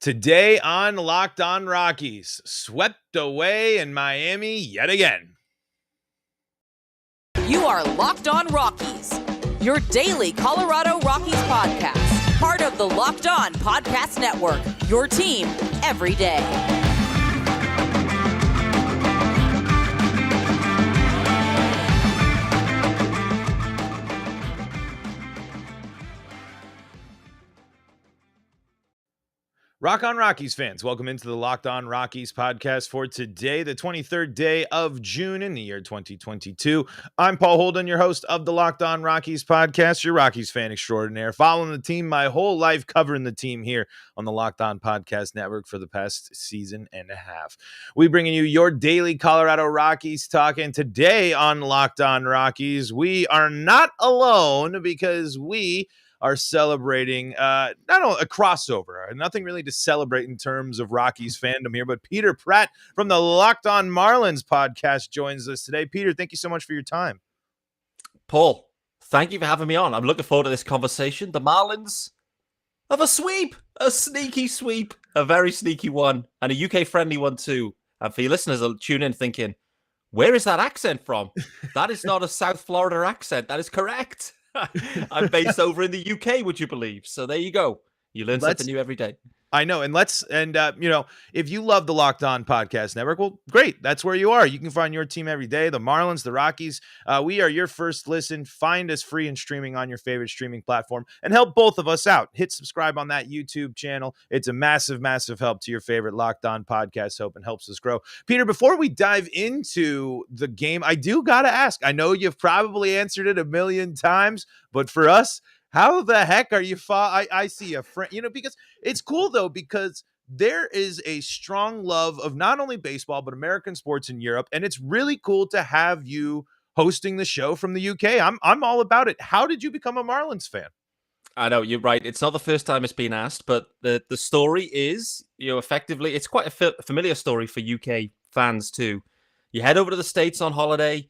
Today on Locked On Rockies, swept away in Miami yet again. You are Locked On Rockies, your daily Colorado Rockies podcast. Part of the Locked On Podcast Network, your team every day. Rock on Rockies fans, welcome into the Locked On Rockies podcast for today, the 23rd day of June in the year 2022. I'm Paul Holden, your host of the Locked On Rockies podcast, your Rockies fan extraordinaire, following the team my whole life, covering the team here on the Locked On Podcast Network for the past season and a half. We bringing you your daily Colorado Rockies talk, and today on Locked On Rockies, we are not alone because we are celebrating not only a crossover, nothing really to celebrate in terms of Rockies fandom here, but Peter Pratt from the Locked On Marlins podcast joins us today. Peter, thank you so much for your time. Paul, thank you for having me on. I'm looking forward to this conversation. The Marlins have a sweep, a sneaky sweep, a very sneaky one, and a UK-friendly one too. And for your listeners, I'll tune in thinking, where is that accent from? That is not a South Florida accent. That is correct. I'm based over in the UK, would you believe? So there you go. You learn something new every day. I know. And if you love the Locked On Podcast Network, well, great. That's where you are. You can find your team every day. The Marlins, the Rockies. We are your first listen. Find us free and streaming on your favorite streaming platform and help both of us out. Hit subscribe on that YouTube channel. It's a massive, massive help to your favorite Locked On Podcast hope and helps us grow. Peter, before we dive into the game, I do got to ask. I know you've probably answered it a million times, but for us, how the heck are you? I see a friend, because it's cool though, because there is a strong love of not only baseball, but American sports in Europe. And it's really cool to have you hosting the show from the UK. I'm all about it. How did you become a Marlins fan? I know, you're right. It's not the first time it's been asked, but the story is, effectively, it's quite a familiar story for UK fans too. You head over to the States on holiday,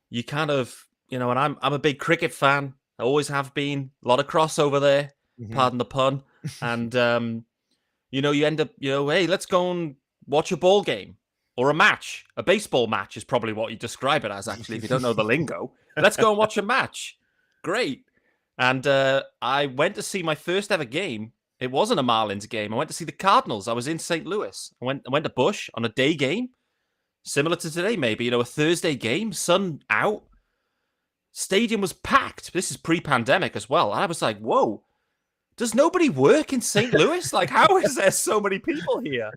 you kind of, and I'm a big cricket fan. I always have been. A lot of crossover there, pardon the pun. And, you end up, hey, let's go and watch a ball game or a match. A baseball match is probably what you describe it as, actually, if you don't know the lingo. Let's go and watch a match. Great. And I went to see my first ever game. It wasn't a Marlins game. I went to see the Cardinals. I was in St. Louis. I went to Busch on a day game, similar to today, maybe, a Thursday game, sun out. Stadium was packed. This is pre-pandemic as well. I was like, whoa, does nobody work in St. Louis? Like, how is there so many people here?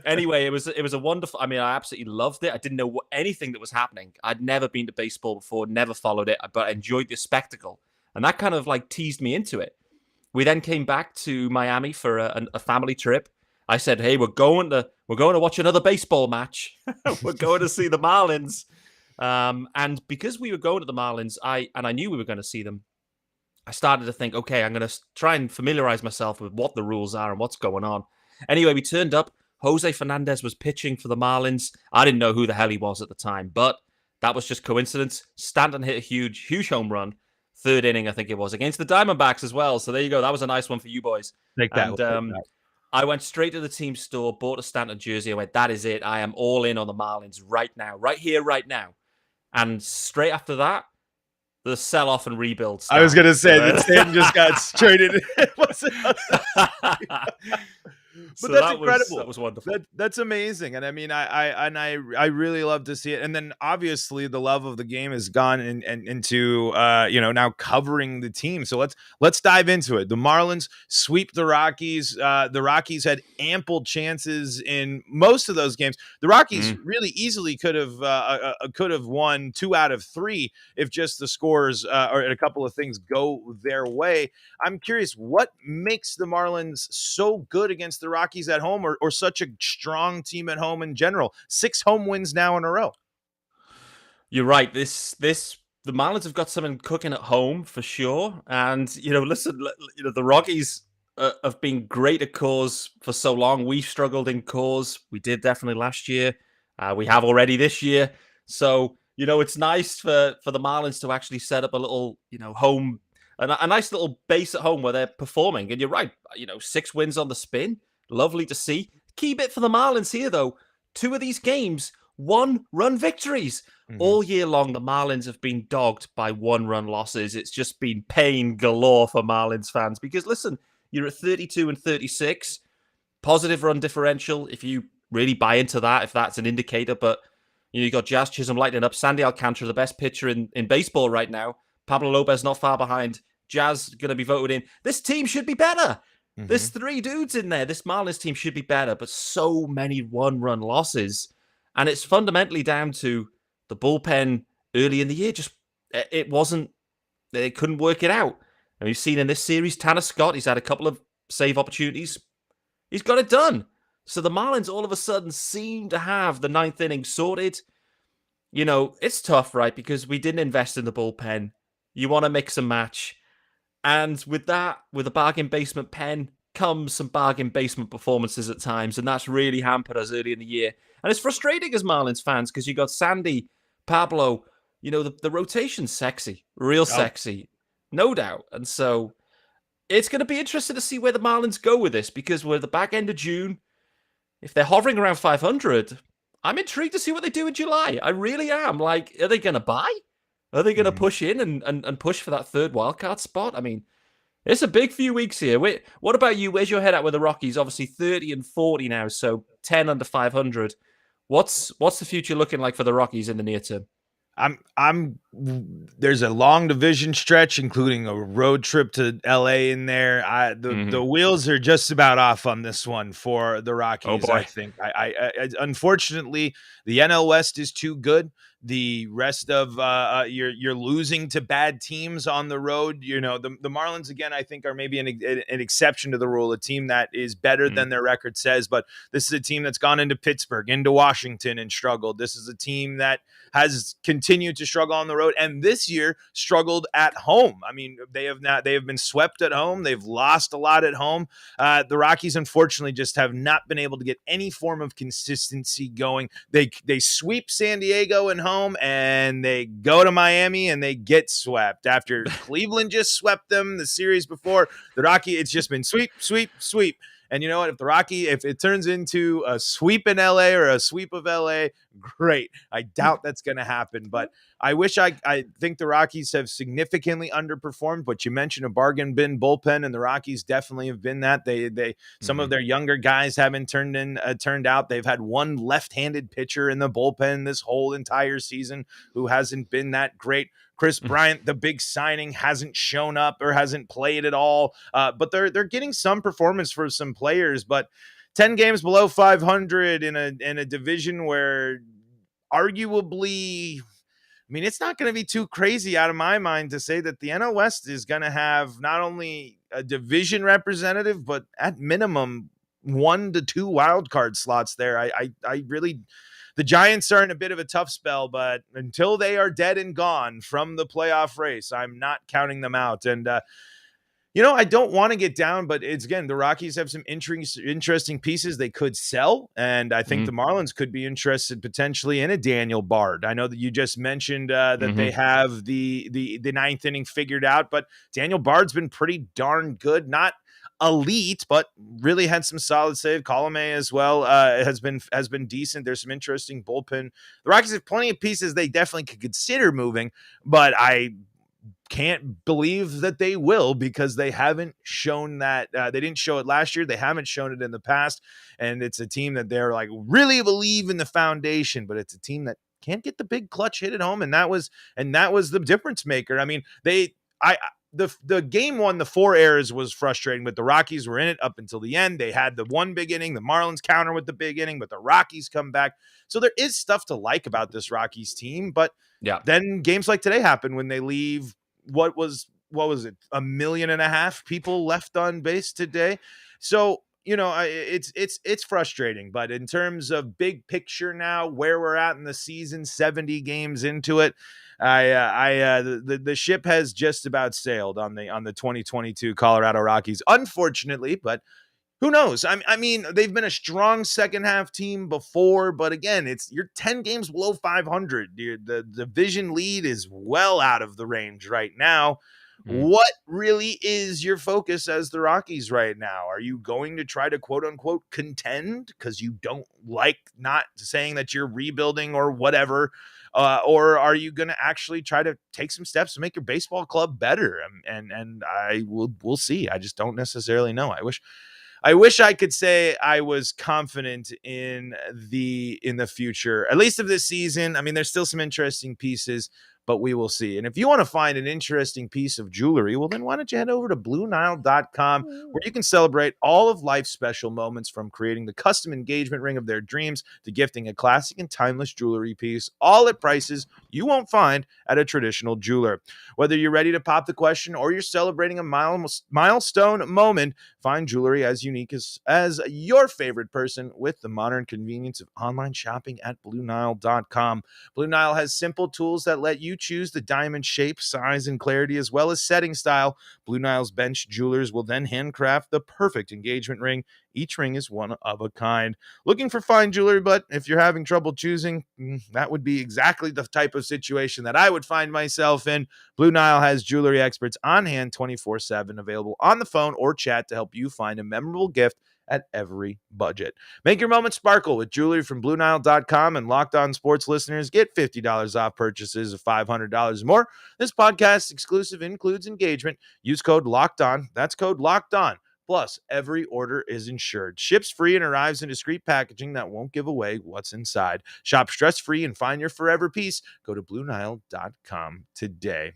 Anyway, it was a wonderful, I absolutely loved it. I didn't know anything that was happening. I'd never been to baseball before, never followed it, but I enjoyed the spectacle. And that kind of teased me into it. We then came back to Miami for a family trip. I said, hey, we're going to watch another baseball match. We're going to see the Marlins. And because we were going to the Marlins, I knew we were going to see them, I started to think, okay, I'm going to try and familiarize myself with what the rules are and what's going on. Anyway, we turned up. Jose Fernandez was pitching for the Marlins. I didn't know who the hell he was at the time, but that was just coincidence. Stanton hit a huge home run. Third inning, I think it was, against the Diamondbacks as well. So there you go. That was a nice one for you boys. Take that. I went straight to the team store, bought a Stanton jersey. I went, that is it. I am all in on the Marlins right now, right here, right now. And straight after that, the sell-off and rebuild started. I was going to say, that Stanton just got straight in. But that's incredible. That was wonderful. That's amazing. And I really love to see it. And then obviously the love of the game has gone into now covering the team. So let's dive into it. The Marlins sweep the Rockies. The Rockies had ample chances in most of those games. The Rockies really easily could have won 2 out of 3 if just the scores or a couple of things go their way. I'm curious, what makes the Marlins so good against the Rockies at home, or such a strong team at home in general? 6 home wins now in a row. You're right. The Marlins have got something cooking at home for sure. And, listen, the Rockies have been great at cause for so long. We've struggled in cause. We did definitely last year. We have already this year. So, it's nice for the Marlins to actually set up a little, home, a nice little base at home where they're performing. And you're right, 6 wins on the spin. Lovely to see. Key bit for the Marlins here, though. 2 of these games, 1-run victories. Mhm. All year long, the Marlins have been dogged by 1-run losses. It's just been pain galore for Marlins fans because, listen, you're at 32 and 36. Positive run differential, if you really buy into that, if that's an indicator. But you got Jazz Chisholm lighting up. Sandy Alcantara, the best pitcher in baseball right now. Pablo Lopez not far behind. Jazz going to be voted in. This team should be better. There's Mhm. 3 dudes in there. This Marlins team should be better, but so many 1-run losses. And it's fundamentally down to the bullpen early in the year. Just, it wasn't, they couldn't work it out. And we've seen in this series, Tanner Scott, he's had a couple of save opportunities. He's got it done. So the Marlins all of a sudden seem to have the 9th inning sorted. You know, it's tough, right? Because we didn't invest in the bullpen. You want to mix and match. And with that, with a bargain basement pen, comes some bargain basement performances at times. And that's really hampered us early in the year. And it's frustrating as Marlins fans because you got Sandy, Pablo, you know, the rotation's sexy, real Oh, sexy, no doubt. And so it's going to be interesting to see where the Marlins go with this because we're at the back end of June. If they're hovering around 500, I'm intrigued to see what they do in July. I really am. Like, are they going to buy? Are they going to mhm. push in and push for that third wildcard spot? I mean, it's a big few weeks here. Wait, what about you? Where's your head at with the Rockies? Obviously 30 and 40 now, so 10 under 500. What's the future looking like for the Rockies in the near term? I'm there's a long division stretch, including a road trip to LA in there. The Mm-hmm. wheels are just about off on this one for the Oh Rockies. I boy. think. Unfortunately, the NL West is too good. The rest of you're losing to bad teams on the road. You know, the Marlins again, I think, are maybe an exception to the rule. A team that is better Mm-hmm. than their record says, but this is a team that's gone into Pittsburgh, into Washington, and struggled. This is a team that has continued to struggle on the road, and this year struggled at home. I mean, they have been swept at home. They've lost a lot at home. The Rockies, unfortunately, just have not been able to get any form of consistency going. They sweep San Diego at home, and they go to Miami, and they get swept after Cleveland just swept them the series before. The Rocky, it's just been sweep, sweep, sweep. And you know what? If it turns into a sweep in LA or a sweep of LA, great. I doubt that's going to happen, but I think the Rockies have significantly underperformed, but you mentioned a bargain bin bullpen, and the Rockies definitely have been that. Some Mm-hmm. of their younger guys haven't turned out. They've had one left-handed pitcher in the bullpen this whole entire season who hasn't been that great. Chris Bryant, the big signing, hasn't shown up or hasn't played at all. But they're getting some performance for some players. But 10 games below 500 in a division where arguably, I mean, it's not going to be too crazy out of my mind to say that the NL West is going to have not only a division representative, but at minimum 1 to 2 wild card slots there. I really, the Giants are in a bit of a tough spell, but until they are dead and gone from the playoff race, I'm not counting them out. And I don't want to get down, but it's again, the Rockies have some interesting pieces they could sell. And I think the Marlins could be interested potentially in a Daniel Bard. I know that you just mentioned that they Mm-hmm. have the ninth inning figured out, but Daniel Bard's been pretty darn good. Not elite, but really had some solid save. Colomé as well has been decent. There's some interesting bullpen. The Rockies have plenty of pieces they definitely could consider moving, but I can't believe that they will because they haven't shown that. They didn't show it last year. They haven't shown it in the past. And it's a team that they're like really believe in the foundation, but it's a team that can't get the big clutch hit at home. And that was the difference maker. I mean, the game one, the 4 errors was frustrating, but the Rockies were in it up until the end. They had the one big inning, the Marlins counter with the big inning, but the Rockies come back. So there is stuff to like about this Rockies team, but Yeah. then games like today happen when they leave what was it, 1.5 million people left on base today. So it's frustrating, but in terms of big picture now, where we're at in the season, 70 games into it, the ship has just about sailed on the 2022 Colorado Rockies, unfortunately, but who knows? I mean, they've been a strong second half team before, but again, you're 10 games below 500. The division lead is well out of the range right now. Mm. What really is your focus as the Rockies right now? Are you going to try to quote unquote contend because you don't like not saying that you're rebuilding or whatever? Or are you going to actually try to take some steps to make your baseball club better? And we'll see. I just don't necessarily know. I wish I could say I was confident in the future, at least of this season. I mean, there's still some interesting pieces, but we will see. And if you want to find an interesting piece of jewelry, well, then why don't you head over to BlueNile.com, where you can celebrate all of life's special moments, from creating the custom engagement ring of their dreams to gifting a classic and timeless jewelry piece, all at prices you won't find at a traditional jeweler. Whether you're ready to pop the question or you're celebrating a milestone moment, find jewelry as unique as your favorite person with the modern convenience of online shopping at BlueNile.com. Blue Nile has simple tools that let you choose the diamond shape, size, and clarity, as well as setting style. Blue Nile's bench jewelers will then handcraft the perfect engagement ring. Each ring is one of a kind. Looking for fine jewelry, but if you're having trouble choosing, that would be exactly the type of situation that I would find myself in. Blue Nile has jewelry experts on hand 24/7, available on the phone or chat to help you find a memorable gift at every budget. Make your moment sparkle with jewelry from BlueNile.com, and Locked On Sports listeners get $50 off purchases of $500 or more. This podcast exclusive includes engagement. Use code Locked On. That's code Locked On. Plus, every order is insured, ships free, and arrives in discreet packaging that won't give away what's inside. Shop stress-free and find your forever piece. Go to BlueNile.com today.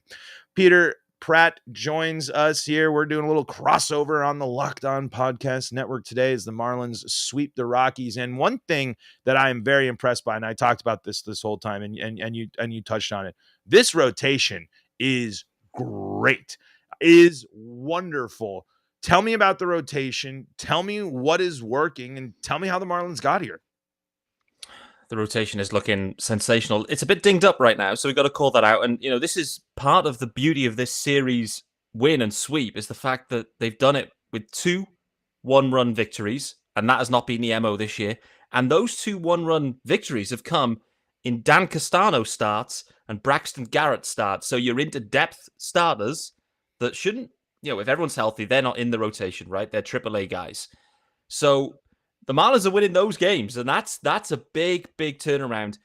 Peter Pratt joins us here. We're doing a little crossover on the Locked On Podcast Network today as the Marlins sweep the Rockies. And one thing that I am very impressed by, and I talked about this whole time, and you touched on it, this rotation is great, is wonderful. Tell me about the rotation. Tell me what is working, and tell me how the Marlins got here. The rotation is looking sensational. It's a bit dinged up right now, so we've got to call that out. And, this is part of the beauty of this series win and sweep, is the fact that they've done it with 2 one-run victories, and that has not been the MO this year. And those 2 one-run victories have come in Dan Castano starts and Braxton Garrett starts. So you're into depth starters that shouldn't, if everyone's healthy, they're not in the rotation, right? They're AAA guys. So the Marlins are winning those games, and that's a big, big turnaround.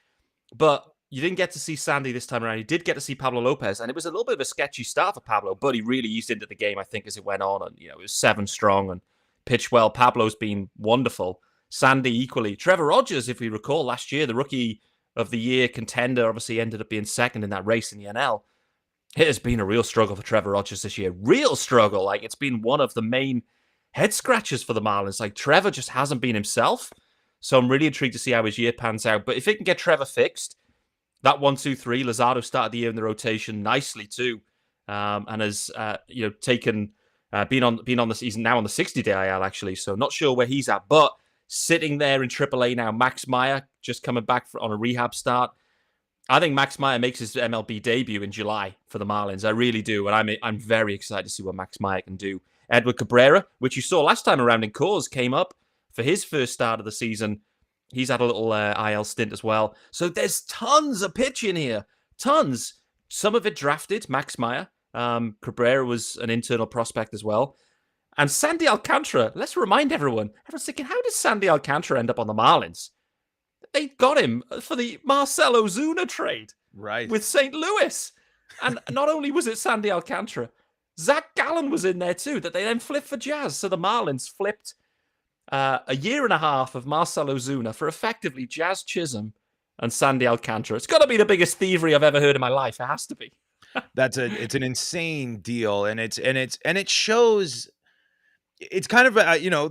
But you didn't get to see Sandy this time around. You did get to see Pablo Lopez, and it was a little bit of a sketchy start for Pablo, but he really eased into the game, I think, as it went on. And, it was 7 strong and pitched well. Pablo's been wonderful. Sandy equally. Trevor Rogers, if we recall, last year, the Rookie of the Year contender, obviously ended up being second in that race in the NL. It has been a real struggle for Trevor Rogers this year. Real struggle. Like, it's been one of the main head scratchers for the Marlins. Like, Trevor just hasn't been himself. So I'm really intrigued to see how his year pans out. But if it can get Trevor fixed, that 1-2-3, Luzardo started the year in the rotation nicely too, and has been on the season now on the 60-day IL actually. So not sure where he's at, but sitting there in AAA now, Max Meyer just coming back on a rehab start. I think Max Meyer makes his MLB debut in July for the Marlins. I really do, and I'm very excited to see what Max Meyer can do. Edward Cabrera, which you saw last time around in Coors, came up for his first start of the season. He's had a little IL stint as well. So there's tons of pitching here. Tons. Some of it drafted, Max Meyer. Cabrera was an internal prospect as well. And Sandy Alcantara, let's remind everyone. Everyone's thinking, how did Sandy Alcantara end up on the Marlins? They got him for the Marcell Ozuna trade. Right. With St. Louis. And not only was it Sandy Alcantara, Zach Gallen was in there too, that they then flipped for Jazz. So the Marlins flipped a year and a half of Marcell Ozuna for effectively Jazz Chisholm and Sandy Alcantara. It's got to be the biggest thievery I've ever heard in my life. It has to be. It's an insane deal, and it shows. It's kind of the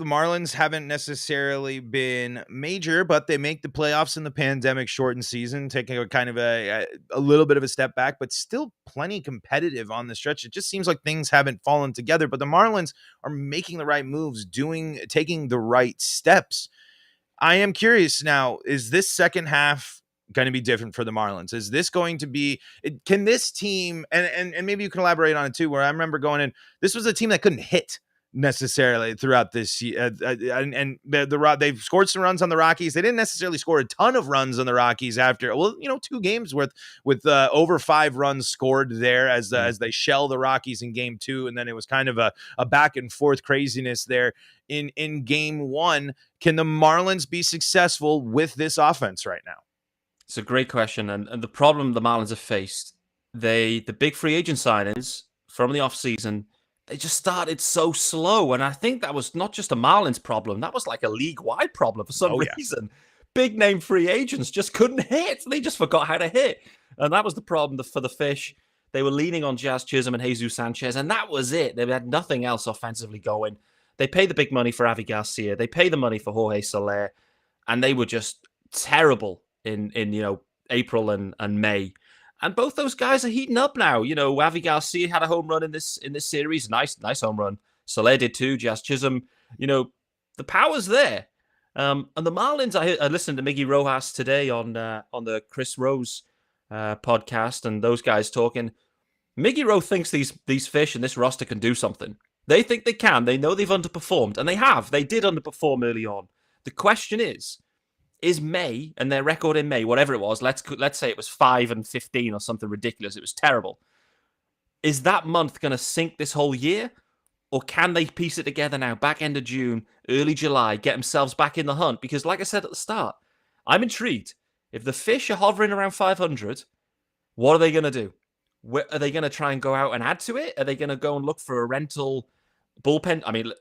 Marlins haven't necessarily been major, but they make the playoffs in the pandemic shortened season, taking a kind of a little bit of a step back, but still plenty competitive on the stretch. It just seems like things haven't fallen together, but the Marlins are making the right moves, taking the right steps. I am curious now, is this second half going to be different for the Marlins? Is this going to be, can this team, and maybe you can elaborate on it too, where I remember going in, this was a team that couldn't hit. necessarily throughout this year. And they've scored some runs on the Rockies. They didn't necessarily score a ton of runs on the Rockies after, 2 games worth with over 5 runs scored there as they shell the Rockies in game 2. And then it was kind of a back and forth craziness there in game 1. Can the Marlins be successful with this offense right now? It's a great question. And the problem the Marlins have faced, the big free agent signings from the offseason, they just started so slow. And I think that was not just a Marlins problem. That was like a league-wide problem for some reason. Big name free agents just couldn't hit. They just forgot how to hit. And that was the problem for the Fish. They were leaning on Jazz Chisholm and Jesus Sanchez, and that was it. They had nothing else offensively going. They pay the big money for Avi Garcia. They pay the money for Jorge Soler. And they were just terrible in April and May. And both those guys are heating up now. Avi Garcia had a home run in this series. Nice home run. Soler did too. Jazz Chisholm. The power's there. And the Marlins, I listened to Miggy Rojas today on the Chris Rose podcast, and those guys talking. Miggy Rowe thinks these Fish and this roster can do something. They think they can. They know they've underperformed, and they have. They did underperform early on. The question is May and their record in May, whatever it was, let's say it was 5-15 or something ridiculous. It was terrible. Is that month going to sink this whole year? Or can they piece it together now, back end of June, early July, get themselves back in the hunt? Because like I said at the start, I'm intrigued. If the Fish are hovering around 500, what are they going to do? Are they going to try and go out and add to it? Are they going to go and look for a rental bullpen? I mean,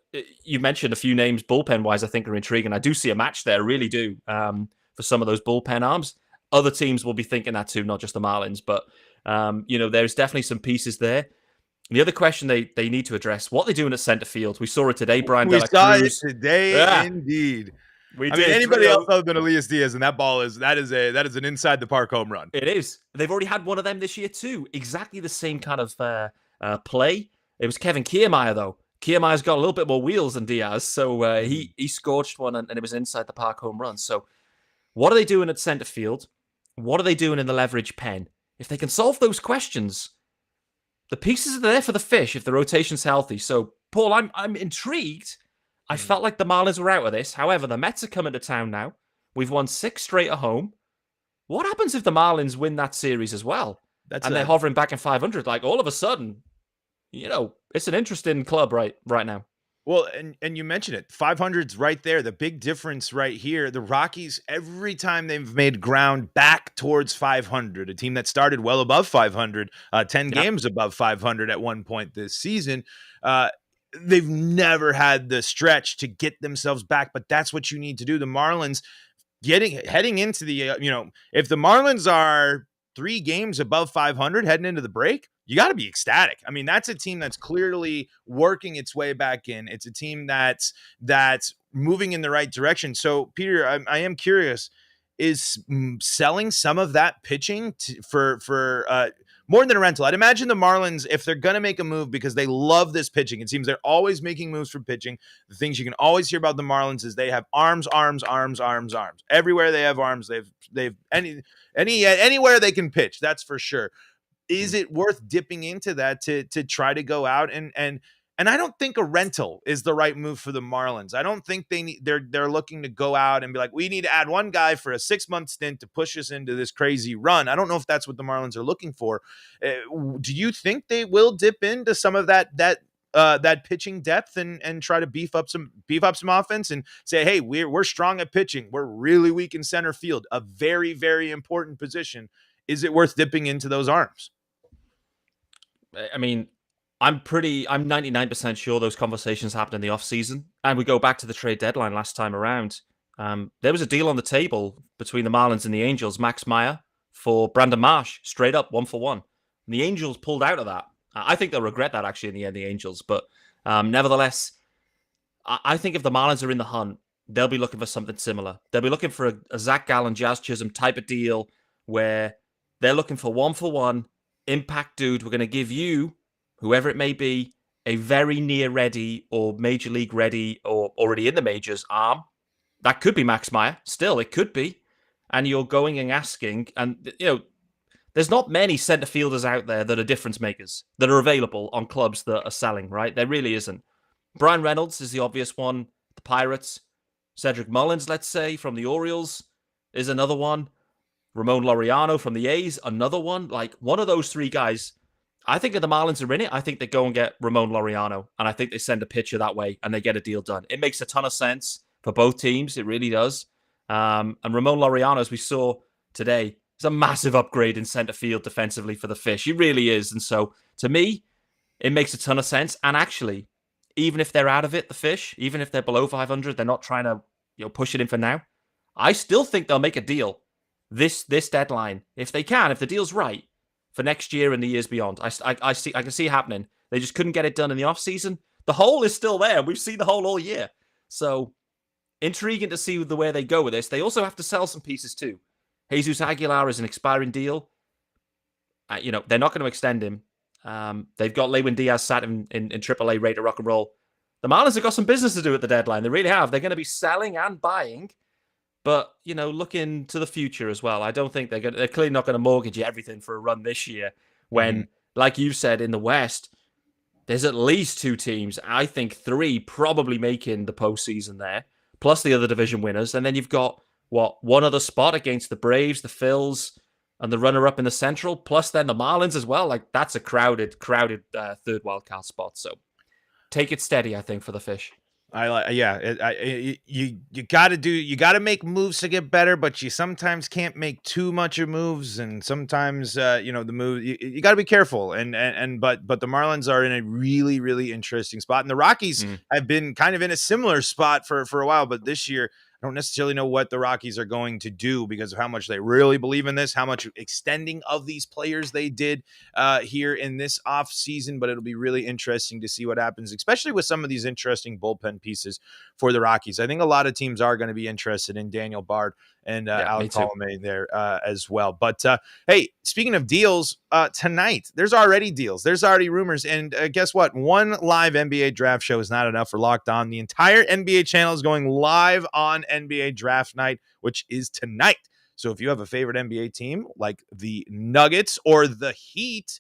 you mentioned a few names bullpen-wise I think are intriguing. I do see a match there, really do, for some of those bullpen arms. Other teams will be thinking that too, not just the Marlins. But, there's definitely some pieces there. And the other question they need to address, what they're doing at center field. We saw it today, Brian De La Cruz. We saw it today, indeed. Anybody else other than Elias Diaz, and that is an inside the park home run. It is. They've already had one of them this year too. Exactly the same kind of play. It was Kevin Kiermaier though. Kiermaier's got a little bit more wheels than Diaz, so he scorched one and it was inside the park home run. So what are they doing at center field? What are they doing in the leverage pen? If they can solve those questions, the pieces are there for the Fish if the rotation's healthy. So Paul, I'm intrigued. I felt like the Marlins were out of this. However, the Mets are coming to town now. We've won 6 straight at home. What happens if the Marlins win that series as well? They're hovering back in 500. Like all of a sudden, it's an interesting club right now. Well, and you mentioned it. 500's right there. The big difference right here. The Rockies, every time they've made ground back towards 500, a team that started well above 500, 10 games above 500 at one point this season, they've never had the stretch to get themselves back, but that's what you need to do. The Marlins heading into the, if the Marlins are 3 games above 500 heading into the break, you got to be ecstatic. I mean, that's a team that's clearly working its way back in. It's a team that's moving in the right direction. So, Peter, I am curious, is selling some of that pitching for more than a rental? I'd imagine the Marlins, if they're going to make a move because they love this pitching, it seems they're always making moves for pitching. The things you can always hear about the Marlins is they have arms. Everywhere they have arms, they've anywhere they can pitch. That's for sure. Is it worth dipping into that to try to go out and I don't think a rental is the right move for the Marlins. I don't think they're looking to go out and be like, we need to add one guy for a 6-month stint to push us into this crazy run. I don't know if that's what the Marlins are looking for. Do you think they will dip into some of that pitching depth and try to beef up some offense and say, hey, we're strong at pitching. We're really weak in center field, a very, very important position. Is it worth dipping into those arms? I mean, I'm 99% sure those conversations happened in the offseason. And we go back to the trade deadline last time around. There was a deal on the table between the Marlins and the Angels, Max Meyer for Brandon Marsh, straight up 1-for-1. And the Angels pulled out of that. I think they'll regret that actually in the end, the Angels. But nevertheless, I think if the Marlins are in the hunt, they'll be looking for something similar. They'll be looking for a Zach Gallen, Jazz Chisholm type of deal where they're looking for 1-for-1 impact dude. We're going to give you, whoever it may be, a very near ready or major league ready or already in the majors arm. That could be Max Meyer. Still, it could be. And you're going and asking, and there's not many center fielders out there that are difference makers that are available on clubs that are selling, right? There really isn't. Brian Reynolds is the obvious one. The Pirates. Cedric Mullins, let's say, from the Orioles is another one. Ramon Laureano from the A's, another one. Like, one of those three guys, I think if the Marlins are in it, I think they go and get Ramon Laureano, and I think they send a pitcher that way, and they get a deal done. It makes a ton of sense for both teams. It really does. And Ramon Laureano, as we saw today, is a massive upgrade in center field defensively for the Fish. He really is. And so, to me, it makes a ton of sense. And actually, even if they're out of it, the Fish, even if they're below 500, they're not trying to push it in for now. I still think they'll make a deal this deadline if they can, if the deal's right for next year and the years beyond. I can see it happening. They just couldn't get it done in the offseason. The hole is still there. We've seen the hole all year. So intriguing to see the way they go with this. They also have to sell some pieces too. Jesus Aguilar is an expiring deal. They're not going to extend him. They've got Lewin Diaz sat in AAA ready to rock and roll. The Marlins have got some business to do at the deadline. They really have. They're going to be selling and buying, but looking to the future as well. I don't think they're clearly not going to mortgage everything for a run this year. When, like you said, in the West, there's at least two teams. I think three probably making the postseason there, plus the other division winners, and then you've got one other spot against the Braves, the Phils, and the runner-up in the Central, plus then the Marlins as well. Like, that's a crowded third wildcard spot. So take it steady, I think, for the Fish. You got to make moves to get better, but you sometimes can't make too much of moves, and sometimes the move you got to be careful. But the Marlins are in a really, really interesting spot, and the Rockies have been kind of in a similar spot for a while, but this year I don't necessarily know what the Rockies are going to do because of how much they really believe in this, how much extending of these players they did here in this off season. But it'll be really interesting to see what happens, especially with some of these interesting bullpen pieces for the Rockies. I think a lot of teams are going to be interested in Daniel Bard and Alec Colomé there as well. But hey, speaking of deals, tonight, there's already deals. There's already rumors. And guess what? One live NBA draft show is not enough for Locked On. The entire NBA channel is going live on NBA draft night, which is tonight. So if you have a favorite NBA team like the Nuggets or the Heat,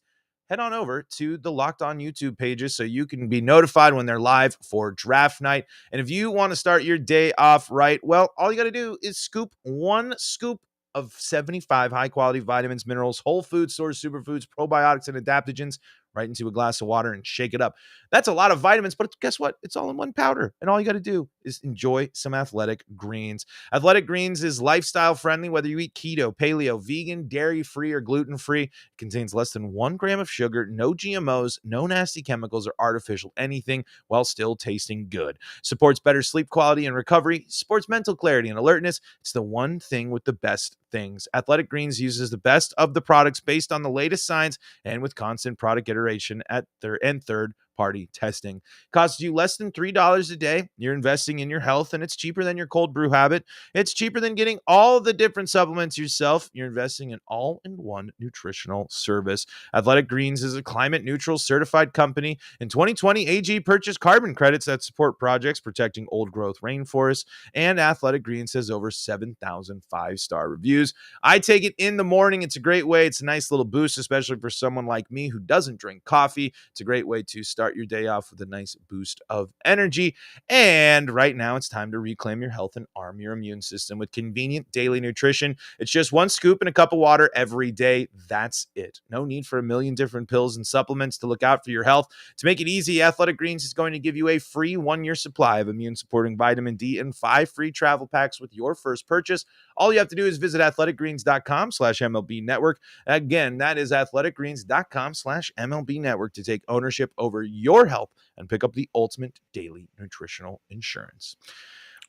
head on over to the Locked On YouTube pages so you can be notified when they're live for draft night. And if you want to start your day off right, well, all you got to do is scoop one scoop of 75 high-quality vitamins, minerals, whole food source superfoods, probiotics, and adaptogens right into a glass of water and shake it up. That's a lot of vitamins, but guess what? It's all in one powder. And all you got to do is enjoy some Athletic Greens. Athletic Greens is lifestyle friendly, whether you eat keto, paleo, vegan, dairy-free, or gluten-free. It contains less than 1 gram of sugar, no GMOs, no nasty chemicals or artificial anything, while still tasting good. Supports better sleep quality and recovery, supports mental clarity and alertness. It's the one thing with the best things. Athletic Greens uses the best of the products based on the latest science and with constant product iteration at third-party testing. Costs you less than $3 a day. You're investing in your health, and it's cheaper than your cold brew habit. It's cheaper than getting all the different supplements yourself. You're investing in all-in-one nutritional service. Athletic Greens is a climate-neutral certified company. In 2020, AG purchased carbon credits that support projects protecting old-growth rainforests, and Athletic Greens has over 7,000 five-star reviews. I take it in the morning. It's a great way. It's a nice little boost, especially for someone like me who doesn't drink coffee. It's a great way to start your day off with a nice boost of energy. And right now, it's time to reclaim your health and arm your immune system with convenient daily nutrition. It's just one scoop in a cup of water every day. That's it. No need for a million different pills and supplements to look out for your health. To make it easy, Athletic Greens is going to give you a free 1-year supply of immune-supporting vitamin D and 5 free travel packs with your first purchase. All you have to do is visit athleticgreens.com/MLB network. Again, that is athleticgreens.com/MLB network to take ownership over your health and pick up the ultimate daily nutritional insurance.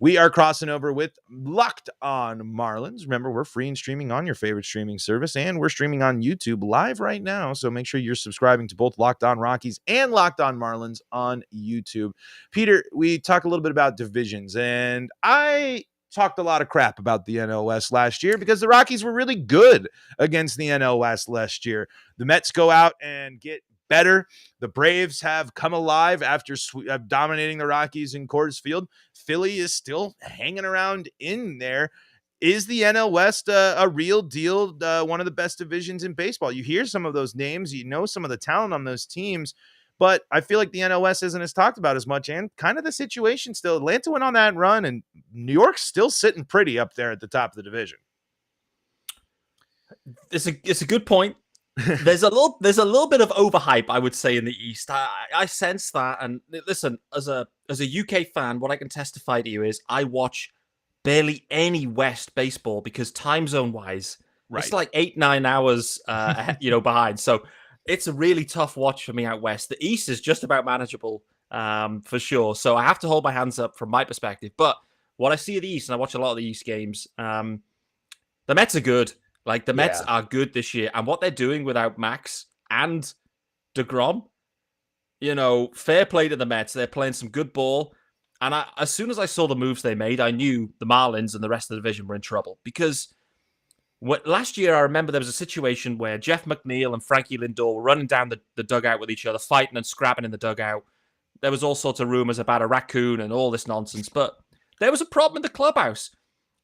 We are crossing over with Locked On Marlins. Remember, we're free and streaming on your favorite streaming service, and we're streaming on YouTube live right now. So make sure you're subscribing to both Locked On Rockies and Locked On Marlins on YouTube. Peter, we talk a little bit about divisions, and I talked a lot of crap about the NL West last year because the Rockies were really good against the NL West last year. The Mets go out and get better. The Braves have come alive after dominating the Rockies in Coors Field. Philly is still hanging around in there. Is the NL West a real deal, one of the best divisions in baseball? You hear some of those names, you know some of the talent on those teams, but I feel like the NL West isn't as talked about as much, and kind of the situation still. Atlanta went on that run, and New York's still sitting pretty up there at the top of the division. It's a good point. There's a little bit of overhype, I would say, in the East. I sense that, and listen, as a UK fan, what I can testify to you is I watch barely any West baseball because time zone wise, it's like 8-9 hours, behind. So it's a really tough watch for me out West. The East is just about manageable, for sure. So I have to hold my hands up from my perspective. But what I see of the East, and I watch a lot of the East games, the Mets are good. Like, the Mets are good this year. And what they're doing without Max and DeGrom, fair play to the Mets. They're playing some good ball. And as soon as I saw the moves they made, I knew the Marlins and the rest of the division were in trouble. Because last year, I remember there was a situation where Jeff McNeil and Frankie Lindor were running down the dugout with each other, fighting and scrapping in the dugout. There was all sorts of rumors about a raccoon and all this nonsense. But there was a problem in the clubhouse.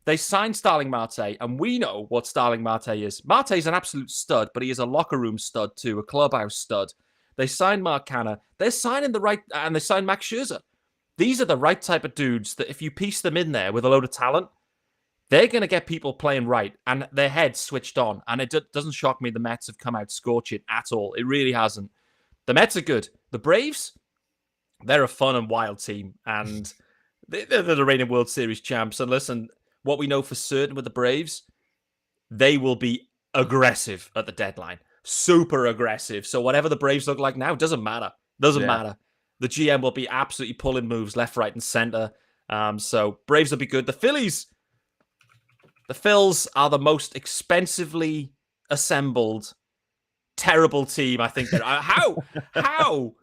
They signed Starling Marte, and we know what Starling Marte is. Marte is an absolute stud, but he is a locker room stud too, a clubhouse stud. They signed Mark Canha. They're signing and they signed Max Scherzer. These are the right type of dudes that if you piece them in there with a load of talent, they're going to get people playing right and their heads switched on. And it doesn't shock me the Mets have come out scorching at all. It really hasn't. The Mets are good. The Braves, they're a fun and wild team, and they're the reigning World Series champs. And listen, what we know for certain with the Braves, they will be aggressive at the deadline. Super aggressive. So whatever the Braves look like now, doesn't matter. Doesn't matter. The GM will be absolutely pulling moves left, right, and center. So Braves will be good. The Phillies are the most expensively assembled, terrible team. I think they're how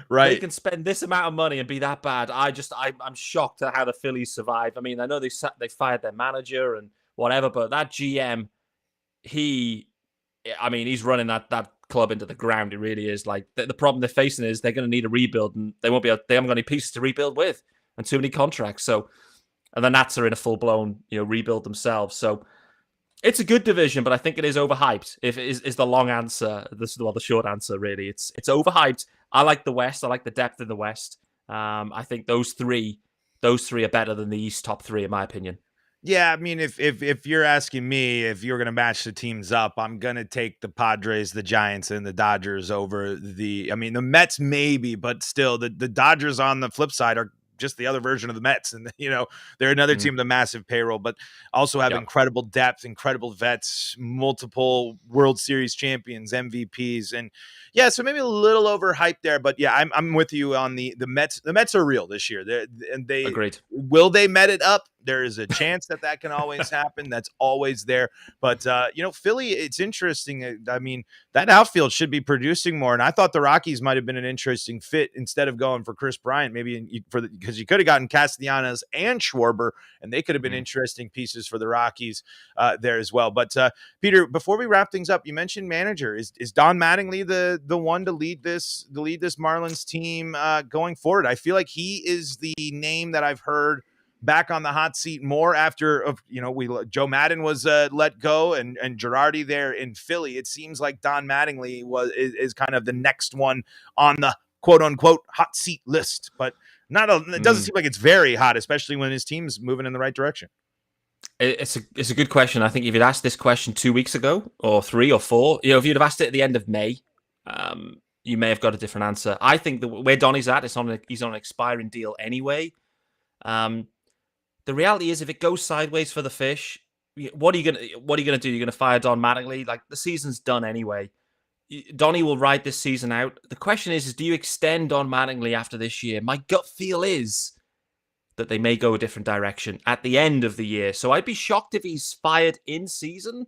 Right. they can spend this amount of money and be that bad. I'm shocked at how the Phillies survived. I mean, I know they fired their manager and whatever, but that GM, he's running that club into the ground. It really is. Like, the problem they're facing is they're going to need a rebuild, and they haven't got any pieces to rebuild with, and too many contracts. So, and the Nats are in a full blown rebuild themselves. So it's a good division, but I think it is overhyped. If it is the long answer, the short answer really. It's overhyped. I like the West. I like the depth in the West. I think those three are better than the East top three, in my opinion. Yeah, I mean, if you're asking me if you're going to match the teams up, I'm going to take the Padres, the Giants, and the Dodgers over the Mets maybe, but still the Dodgers on the flip side are just the other version of the Mets. And, they're another team with a massive payroll, but also have incredible depth, incredible vets, multiple World Series champions, MVPs. And yeah, so maybe a little overhyped there, but yeah, I'm with you on the Mets. The Mets are real this year. They agreed. Will they Met it up? There is a chance that can always happen. That's always there. But, Philly, it's interesting. I mean, that outfield should be producing more. And I thought the Rockies might have been an interesting fit instead of going for Chris Bryant, maybe because you could have gotten Castellanos and Schwarber, and they could have been interesting pieces for the Rockies there as well. But, Peter, before we wrap things up, you mentioned manager. Is Don Mattingly the one to lead this Marlins team going forward? I feel like he is the name that I've heard back on the hot seat more after Joe Madden was let go and Girardi there in Philly. It seems like Don Mattingly is kind of the next one on the quote unquote hot seat list, but it doesn't seem like it's very hot, especially when his team's moving in the right direction. It's a good question. I think if you'd asked this question 2 weeks ago or 3 or 4, if you'd have asked it at the end of May, you may have got a different answer. I think where Donnie's at, he's on an expiring deal anyway. The reality is, if it goes sideways for the Fish, what are you gonna do? You're gonna fire Don Mattingly? Like, the season's done anyway. Donnie will ride this season out. The question is do you extend Don Mattingly after this year? My gut feel is that they may go a different direction at the end of the year. So I'd be shocked if he's fired in season,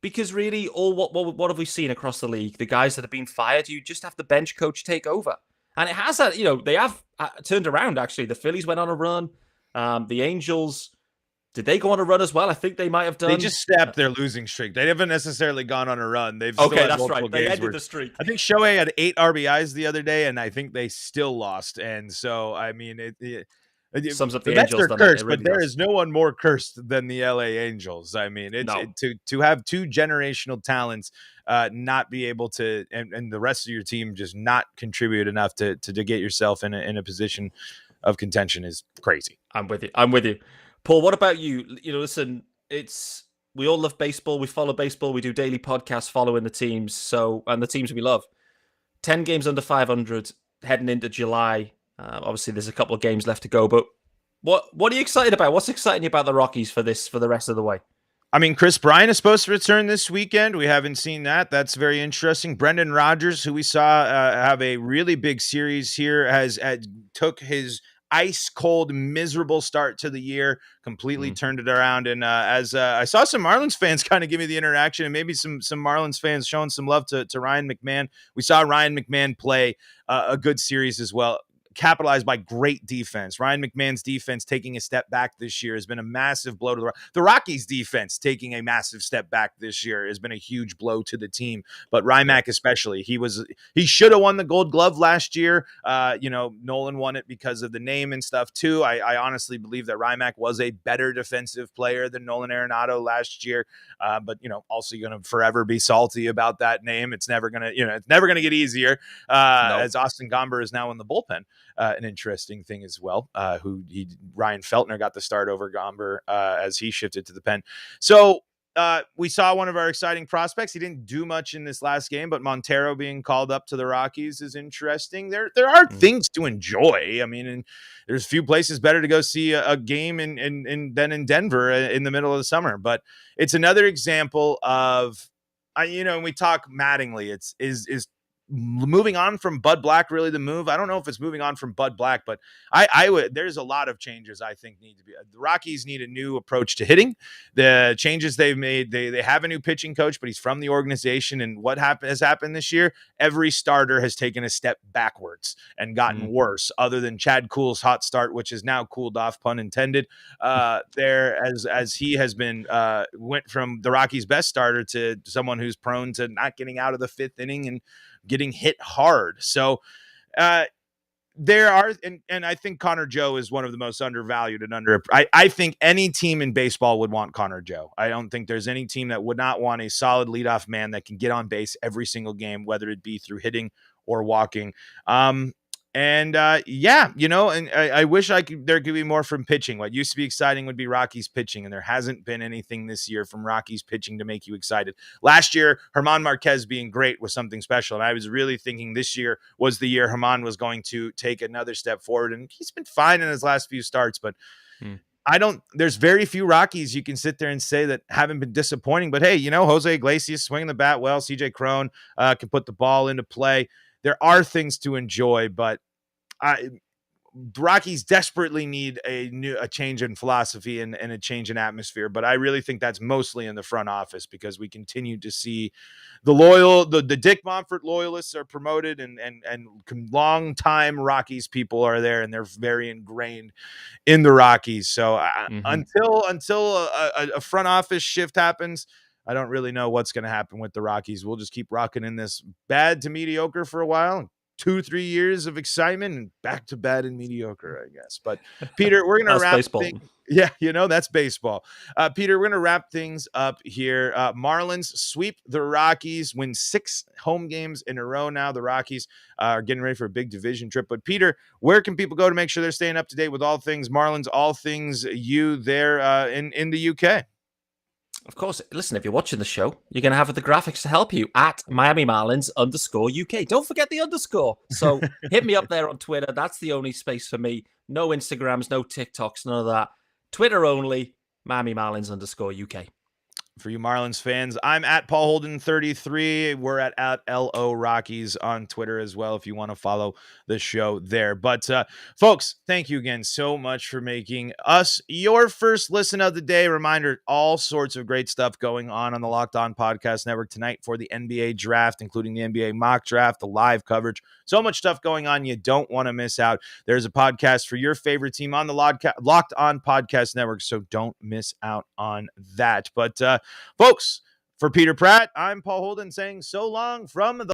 because really, what have we seen across the league? The guys that have been fired, you just have the bench coach take over, and it has that. They have turned around. Actually, the Phillies went on a run. The Angels, did they go on a run as well? I think they might have done. They just snapped their losing streak. They haven't necessarily gone on a run. They've that's right. They ended the streak. I think Shohei had 8 RBIs the other day, and I think they still lost. And so, I mean, Sums up The the Mets Angels, are doesn't it? It cursed, but really there does. is no one more cursed than the LA Angels. I mean, it's No. to have two generational talents not be able to, and the rest of your team just not contribute enough to get yourself in a position of contention is crazy. I'm with you. I'm with you. Paul, what about you? You know, listen, we all love baseball. We follow baseball. We do daily podcasts following the teams. And the teams we love. 10 games under 500 heading into July. Obviously, there's a couple of games left to go, but what are you excited about? What's exciting you about the Rockies for the rest of the way? I mean, Chris Bryant is supposed to return this weekend. We haven't seen that. That's very interesting. Brendan Rodgers, who we saw have a really big series here, has took his ice cold, miserable start to the year, completely turned it around. And as I saw some Marlins fans kind of give me the interaction, and maybe some Marlins fans showing some love to Ryan McMahon. We saw Ryan McMahon play a good series as well, capitalized by great defense. Ryan McMahon's defense taking a step back this year has been a massive blow to the Rockies' defense taking a massive step back this year has been a huge blow to the team. But Rymack especially, he should have won the Gold Glove last year. Nolan won it because of the name and stuff too. I honestly believe that Rymack was a better defensive player than Nolan Arenado last year. But also going to forever be salty about that name. It's never going to get easier. As Austin Gomber is now in the bullpen. An interesting thing as well. Ryan Feltner got the start over Gomber as he shifted to the pen. So we saw one of our exciting prospects. He didn't do much in this last game, but Montero being called up to the Rockies is interesting. There are things to enjoy. I mean, and there's few places better to go see a game than in Denver in the middle of the summer. But it's another example of, and we talk Mattingly. Is moving on from Bud Black really the move? I don't know if it's moving on from Bud Black, but I would. There's a lot of changes I think need to be. The Rockies need a new approach to hitting. The changes they've made, they have a new pitching coach, but he's from the organization. And what has happened this year? Every starter has taken a step backwards and gotten worse. Other than Chad Kuhl's hot start, which is now cooled off, pun intended. As he has been went from the Rockies' best starter to someone who's prone to not getting out of the fifth inning and getting hit hard. So there are, and I think Connor Joe is one of the most undervalued and I think any team in baseball would want Connor Joe. I don't think there's any team that would not want a solid leadoff man that can get on base every single game, whether it be through hitting or walking. And I wish there could be more from pitching. What used to be exciting would be Rockies pitching, and there hasn't been anything this year from Rockies pitching to make you excited. Last year, German Marquez being great was something special, and I was really thinking this year was the year German was going to take another step forward, and he's been fine in his last few starts, but there's very few Rockies you can sit there and say that haven't been disappointing. But hey, Jose Iglesias swinging the bat well, CJ Cron can put the ball into play. There are things to enjoy, but Rockies desperately need a change in philosophy and a change in atmosphere. But I really think that's mostly in the front office, because we continue to see the Dick Monfort loyalists are promoted and long time Rockies people are there, and they're very ingrained in the Rockies. So until a front office shift happens, I don't really know what's going to happen with the Rockies. We'll just keep rocking in this bad to mediocre for a while. 2-3 years of excitement and back to bad and mediocre, I guess. But Peter, we're going to wrap things. Yeah, that's baseball. Peter, we're going to wrap things up here. Marlins sweep the Rockies, win 6 home games in a row now. The Rockies are getting ready for a big division trip. But Peter, where can people go to make sure they're staying up to date with all things Marlins, all things you there in the UK? Of course, listen, if you're watching the show, you're going to have the graphics to help you at Miami Marlins _UK. Don't forget the underscore. So hit me up there on Twitter. That's the only space for me. No Instagrams, no TikToks, none of that. Twitter only, Miami Marlins _UK. For you Marlins fans, I'm at Paul Holden 33. We're at LO Rockies on Twitter as well, if you want to follow the show there. But folks, thank you again so much for making us your first listen of the day. Reminder, all sorts of great stuff going on the Locked On Podcast Network tonight for the NBA draft, including the NBA mock draft, the live coverage. So much stuff going on you don't want to miss out. There's a podcast for your favorite team on the Locked On Podcast Network, so don't miss out on that. But folks, for Peter Pratt, I'm Paul Holden saying so long from the